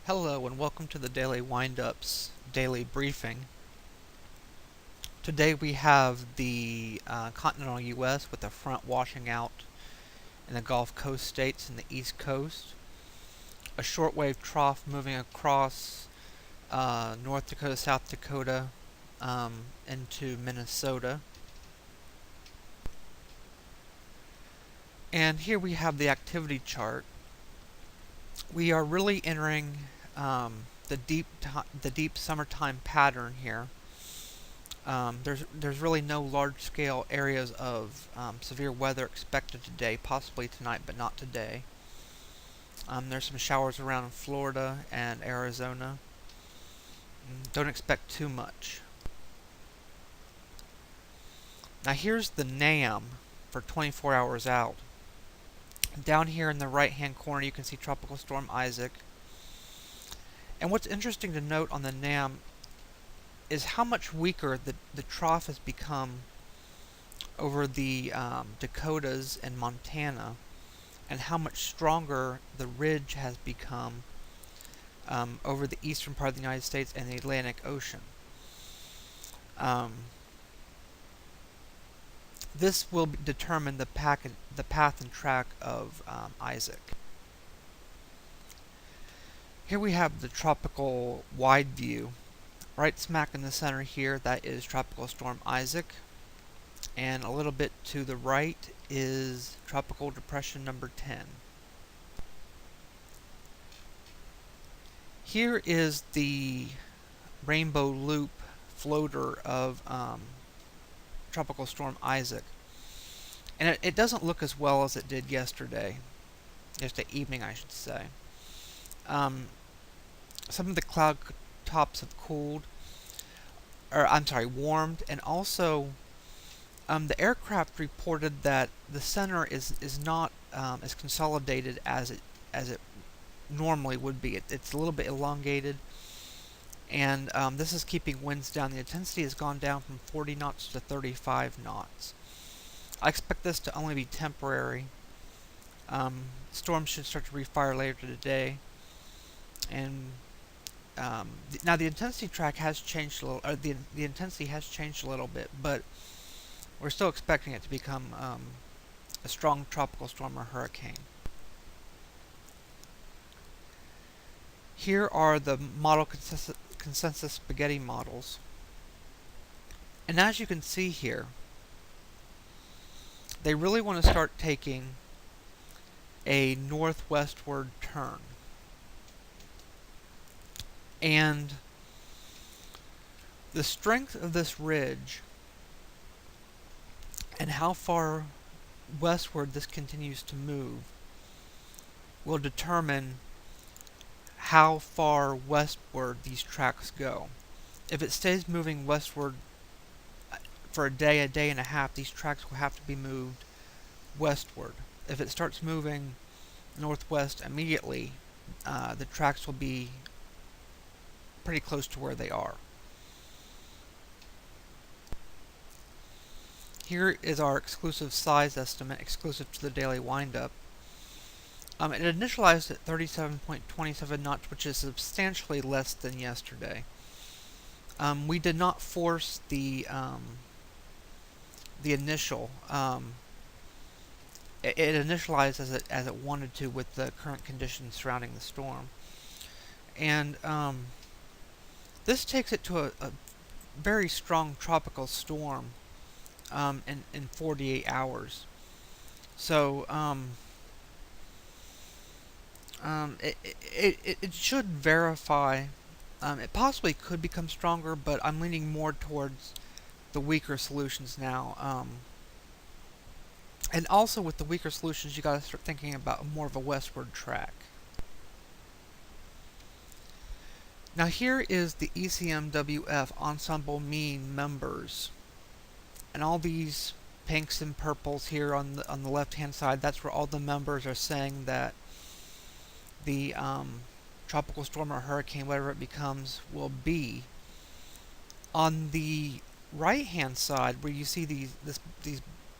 Hello and welcome to the Daily Windups Daily Briefing. Today we have the continental U.S. with the front washing out in the Gulf Coast states and the East Coast. A shortwave trough moving across North Dakota, South Dakota into Minnesota. And here we have the activity chart. We are really entering the deep summertime pattern here. There's really no large-scale areas of severe weather expected today, possibly tonight, but not today. There's some showers around Florida and Arizona. Don't expect too much. Now here's the NAM for 24 hours out. Down here in the right-hand corner you can see Tropical Storm Isaac. And what's interesting to note on the NAM is how much weaker the trough has become over the Dakotas and Montana, and how much stronger the ridge has become over the eastern part of the United States and the Atlantic Ocean. This will determine the path and track of Isaac. Here we have the tropical wide view. Right smack in the center here, that is Tropical Storm Isaac. And a little bit to the right is Tropical Depression number 10. Here is the rainbow loop floater of Tropical Storm Isaac. And it doesn't look as well as it did yesterday. Yesterday evening, I should say. Some of the cloud tops have warmed, and also the aircraft reported that the center is not as consolidated as it normally would be. It's a little bit elongated, and this is keeping winds down. The intensity has gone down from 40 knots to 35 knots. I expect this to only be temporary. Storms should start to refire later today, and now the intensity track has changed a little. The intensity has changed a little bit, but we're still expecting it to become a strong tropical storm or hurricane. Here are the model consensus spaghetti models, and as you can see here, they really want to start taking a northwestward turn. And the strength of this ridge and how far westward this continues to move will determine how far westward these tracks go. If it stays moving westward for a day and a half, these tracks will have to be moved westward. If it starts moving northwest immediately, the tracks will be pretty close to where they are. Here is our exclusive size estimate, exclusive to the daily windup. It initialized at 37.27 knots, which is substantially less than yesterday. We did not force the initial. It initialized as it wanted to with the current conditions surrounding the storm, and this takes it to a very strong tropical storm in 48 hours. So it should verify. It possibly could become stronger, but I'm leaning more towards the weaker solutions now. And also with the weaker solutions, you got to start thinking about more of a westward track. Now here is the ECMWF ensemble mean members, and all these pinks and purples here on the left hand side, that's where all the members are saying that the tropical storm or hurricane, whatever it becomes, will be. On the right hand side, where you see these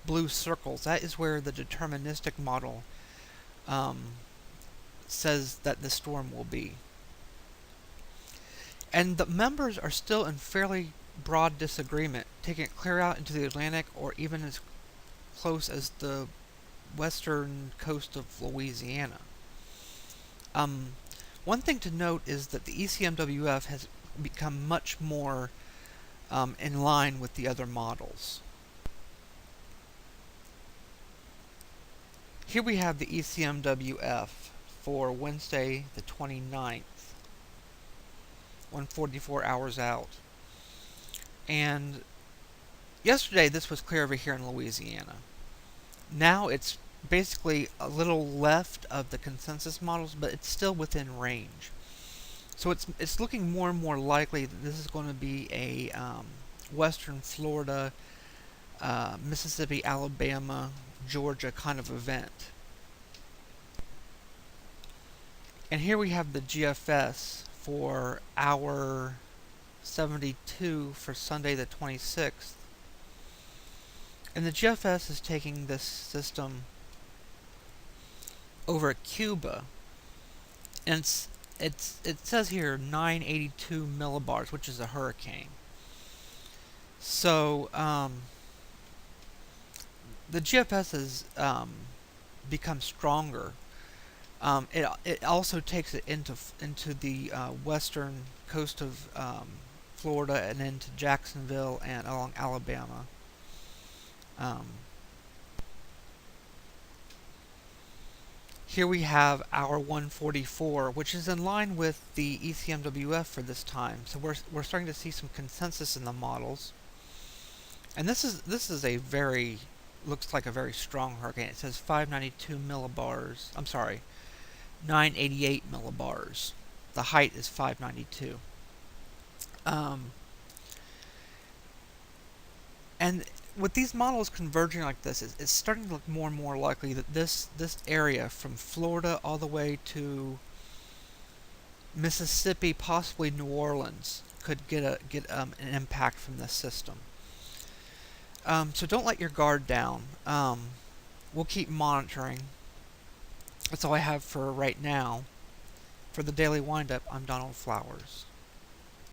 blue circles, that is where the deterministic model says that the storm will be. And the members are still in fairly broad disagreement, taking it clear out into the Atlantic or even as close as the western coast of Louisiana. Um, One thing to note is that the ECMWF has become much more in line with the other models. Here we have the ECMWF for Wednesday the 29th, 144 hours out. And yesterday this was clear over here in Louisiana. Now it's basically a little left of the consensus models, but it's still within range. So it's looking more and more likely that this is going to be a western Florida, Mississippi, Alabama, Georgia kind of event. And here we have the GFS for hour 72 for Sunday the 26th. And the GFS is taking this system over at Cuba. And it says here 982 millibars, which is a hurricane. So the GFS has become stronger. It also takes it into the western coast of Florida and into Jacksonville and along Alabama. Here we have hour 144, which is in line with the ECMWF for this time. So we're starting to see some consensus in the models. And this is a very, looks like a very strong hurricane. It says 592 millibars. I'm sorry, 988 millibars. The height is 592. And with these models converging like this, it's starting to look more and more likely that this area from Florida all the way to Mississippi, possibly New Orleans, could get an impact from this system. So don't let your guard down. We'll keep monitoring. That's all I have for right now. For the Daily Windup, I'm Donald Flowers.